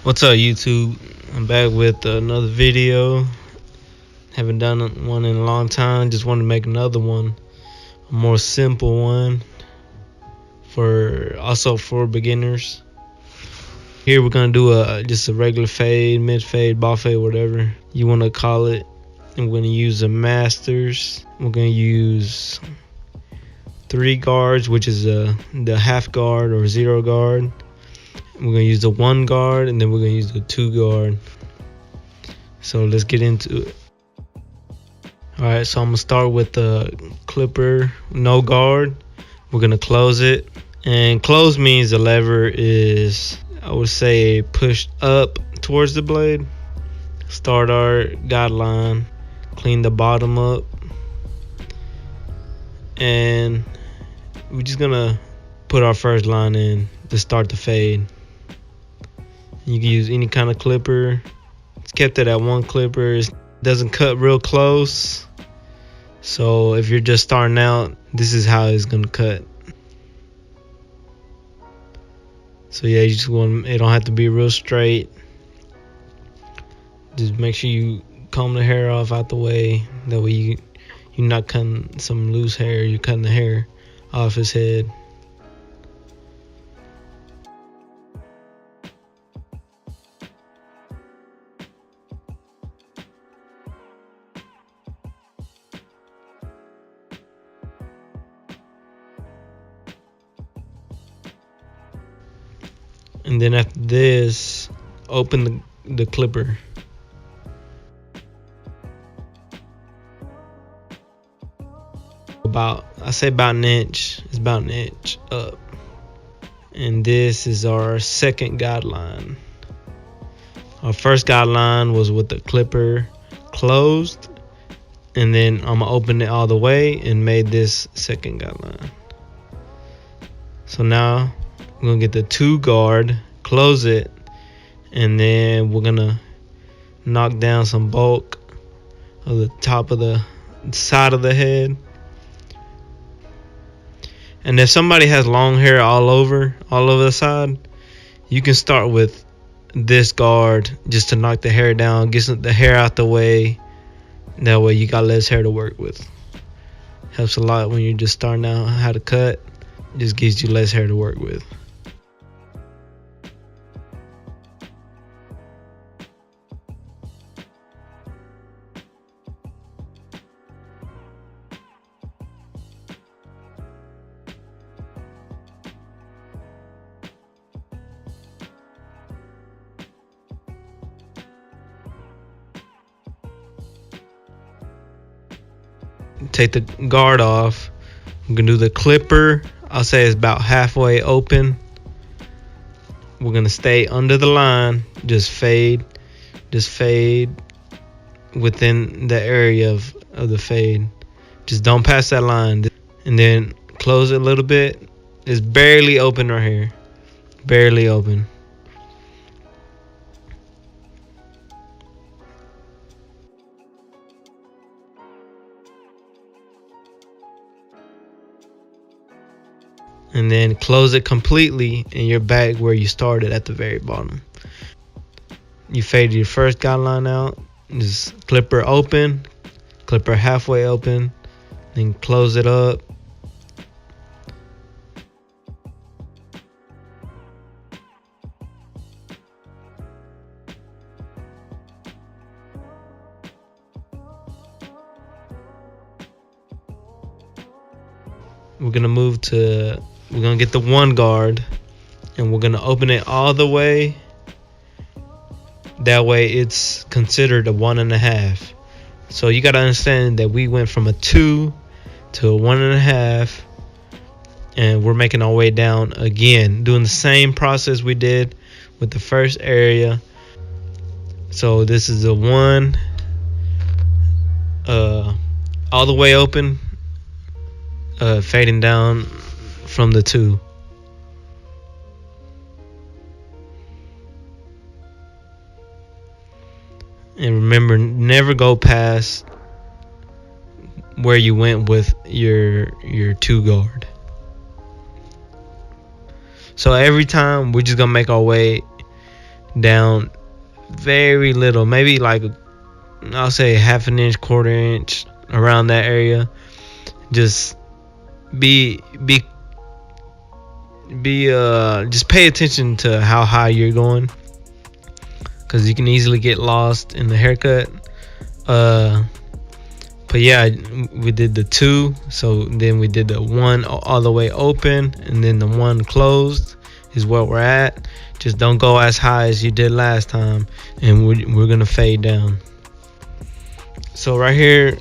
What's up, YouTube? I'm back with another video. Haven't done one in a long time. Just wanted to make another one, a more simple one for beginners. Here we're gonna do just a regular fade, mid fade, ball fade, whatever you want to call it. I'm gonna use the masters. We're gonna use 3 guards, which is the half guard or 0 guard. We're gonna use the 1 guard, and then we're gonna use the 2 guard. So let's get into it. Alright, so I'm gonna start with the clipper, no guard. We're gonna close it, and close means the lever is, I would say, pushed up towards the blade. Start our guideline, clean the bottom up, and we're just gonna put our first line in to start the fade. You can use any kind of clipper. It's kept it at 1 clipper. It doesn't cut real close, so if you're just starting out, this is how it's gonna cut. So yeah, you just want, it don't have to be real straight. Just make sure you comb the hair off out the way. That way you're not cutting some loose hair. You're cutting the hair off his head. And then after this, open the clipper. I say about an inch. It's about an inch up. And this is our second guideline. Our first guideline was with the clipper closed, and then I'm gonna open it all the way and made this second guideline. So now we're gonna get the 2 guard, close it, and then we're gonna knock down some bulk of the top of the side of the head. And if somebody has long hair all over the side, you can start with this guard just to knock the hair down, get the hair out the way. That way you got less hair to work with. Helps a lot when you're just starting out how to cut. Just gives you less hair to work with. Take the guard off. I'm gonna do the clipper. I'll say it's about halfway open. We're gonna stay under the line. Just fade within the area of the fade. Just don't pass that line. And then close it a little bit. It's barely open right here. Barely open. And then close it completely, and you're back where you started at the very bottom. You faded your first guideline out, just clipper open, clipper halfway open, then close it up. We're gonna get the 1 guard, and we're gonna open it all the way. That way it's considered a 1.5. So you gotta understand that we went from a 2 to a 1.5, and we're making our way down again, doing the same process we did with the first area. So this is a 1, all the way open, fading down from the 2. And remember, never go past where you went with your 2 guard. So every time we're just gonna make our way down very little, maybe like I'll say half an inch, quarter inch, around that area. Just be be just pay attention to how high you're going, because you can easily get lost in the haircut. uh but yeah, we did the two, so then we did the one all the way open, and then the one closed is where we're at. Just don't go as high as you did last time, and we're gonna fade down. So right here,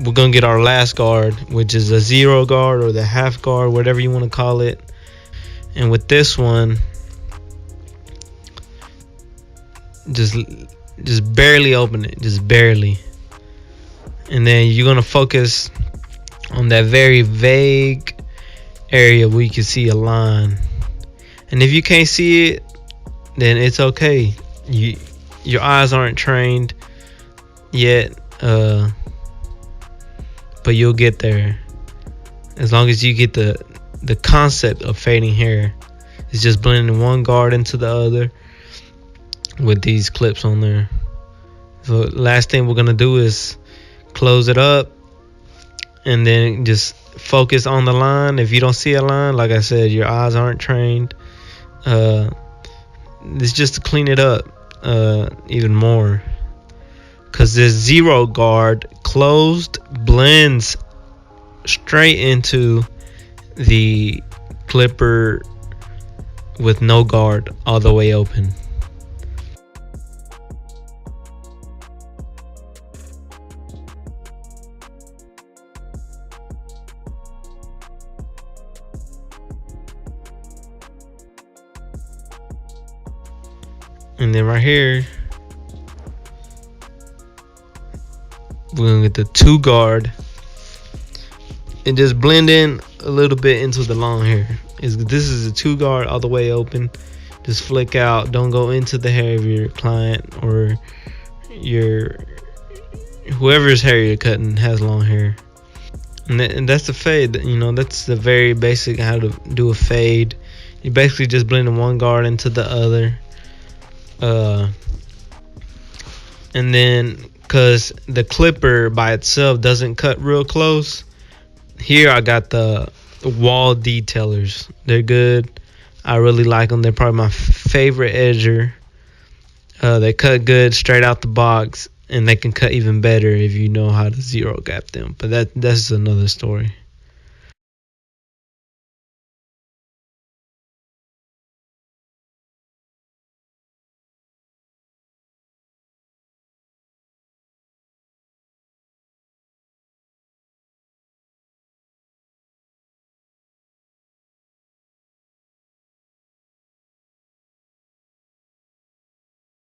we're gonna get our last guard, which is a zero guard or the half guard, whatever you want to call it. And with this one, just barely open it, just barely. And then you're gonna focus on that very vague area where you can see a line. And if you can't see it, then it's okay. Your eyes aren't trained yet, but you'll get there. As long as you get the concept of fading hair. It's just blending one guard into the other with these clips on there. So last thing we're gonna do is close it up, and then just focus on the line. If you don't see a line, like I said, your eyes aren't trained. It's just to clean it up even more, because this zero guard closed blends straight into the clipper with no guard all the way open. And then right here, we're gonna get the two guard and just blend in a little bit into the long hair. This is a two guard all the way open. Just flick out. Don't go into the hair of your client or your whoever's hair you're cutting has long hair. And that's the fade. You know, that's the very basic how to do a fade. You basically just blend one guard into the other. And then, because the clipper by itself doesn't cut real close, here I got the wall detailers. They're good. I really like them. They're probably my favorite edger. They cut good straight out the box, and they can cut even better if you know how to zero gap them. But that's another story.